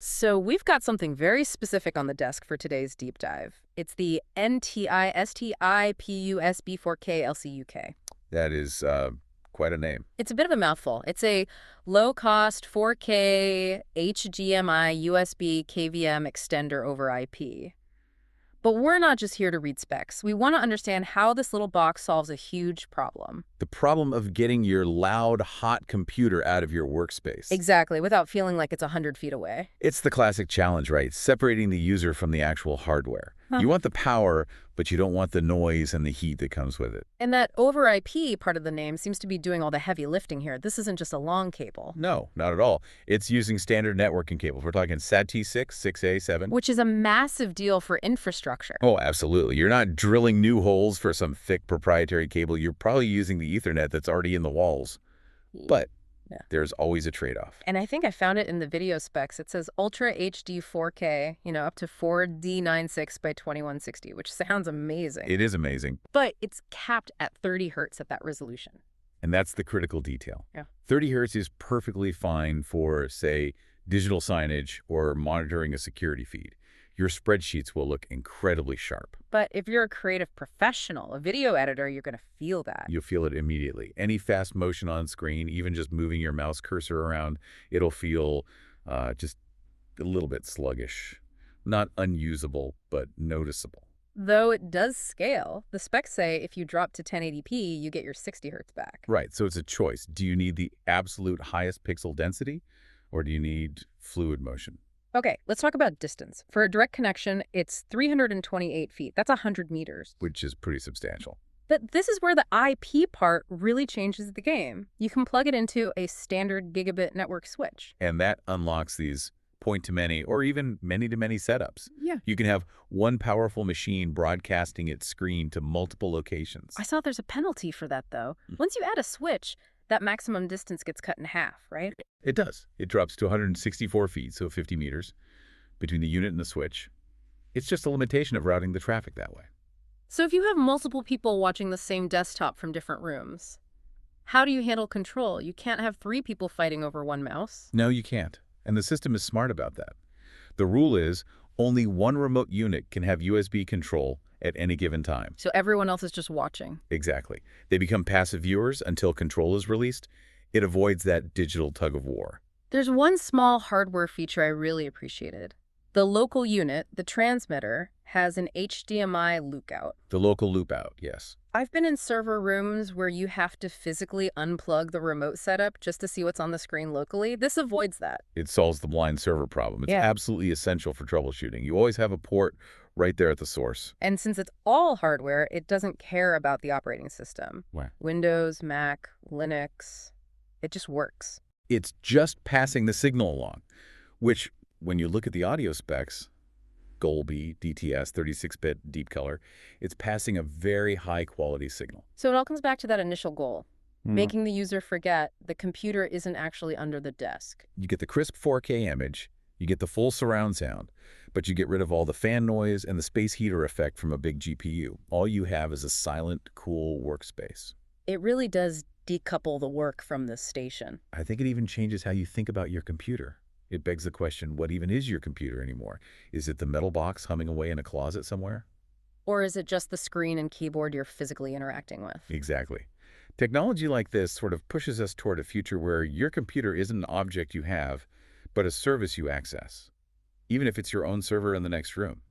So we've got something very specific on the desk for today's deep dive. It's the NTI ST-IPUSB4K-LCUK. That is quite a name. It's a bit of a mouthful. It's a low-cost 4K HDMI USB KVM extender over IP. But we're not just here to read specs. We want to understand how this little box solves a huge problem. The problem of getting your loud, hot computer out of your workspace. Exactly, without feeling like it's 100 feet away. It's the classic challenge, right? Separating the user from the actual hardware. Huh. You want the power, but you don't want the noise and the heat that comes with it. And that over IP part of the name seems to be doing all the heavy lifting here. This isn't just a long cable. No, not at all. It's using standard networking cables. We're talking SAT-T6, 6A, 7. Which is a massive deal for infrastructure. Oh, absolutely. You're not drilling new holes for some thick proprietary cable. You're probably using the Ethernet that's already in the walls. But yeah, there's always a trade-off. And I think I found it in the video specs. It says Ultra HD 4K, up to 4D96 by 2160, which sounds amazing. It is amazing. But it's capped at 30 hertz at that resolution. And that's the critical detail. Yeah. 30 hertz is perfectly fine for, say, digital signage or monitoring a security feed. Your spreadsheets will look incredibly sharp. But if you're a creative professional, a video editor, you're going to feel that. You'll feel it immediately. Any fast motion on screen, even just moving your mouse cursor around, it'll feel just a little bit sluggish. Not unusable, but noticeable. Though it does scale. The specs say if you drop to 1080p, you get your 60 hertz back. Right, so it's a choice. Do you need the absolute highest pixel density, or do you need fluid motion? Okay, let's talk about distance. For a direct connection, it's 328 feet. That's 100 meters. Which is pretty substantial. But this is where the IP part really changes the game. You can plug it into a standard gigabit network switch. And that unlocks these point-to-many or even many-to-many setups. Yeah. You can have one powerful machine broadcasting its screen to multiple locations. I saw there's a penalty for that, though. Once you add a switch, that maximum distance gets cut in half, right? It does. It drops to 164 feet, so 50 meters, between the unit and the switch. It's just a limitation of routing the traffic that way. So if you have multiple people watching the same desktop from different rooms, how do you handle control? You can't have 3 people fighting over one mouse. No, you can't. And the system is smart about that. The rule is only one remote unit can have USB control at any given time. So everyone else is just watching. Exactly. They become passive viewers until control is released. It avoids that digital tug of war. There's one small hardware feature I really appreciated. The local unit, the transmitter, has an HDMI lookout. The local loop out, yes. I've been in server rooms where you have to physically unplug the remote setup just to see what's on the screen locally. This avoids that. It solves the blind server problem. It's absolutely essential for troubleshooting. You always have a port right there at the source. And since it's all hardware, it doesn't care about the operating system. Wow. Windows, Mac, Linux, it just works. It's just passing the signal along, which, when you look at the audio specs, Dolby, DTS, 36-bit deep color, it's passing a very high-quality signal. So it all comes back to that initial goal, making the user forget the computer isn't actually under the desk. You get the crisp 4K image, you get the full surround sound, but you get rid of all the fan noise and the space heater effect from a big GPU. All you have is a silent, cool workspace. It really does decouple the work from the station. I think it even changes how you think about your computer. It begs the question, what even is your computer anymore? Is it the metal box humming away in a closet somewhere? Or is it just the screen and keyboard you're physically interacting with? Exactly. Technology like this sort of pushes us toward a future where your computer isn't an object you have, but a service you access, even if it's your own server in the next room.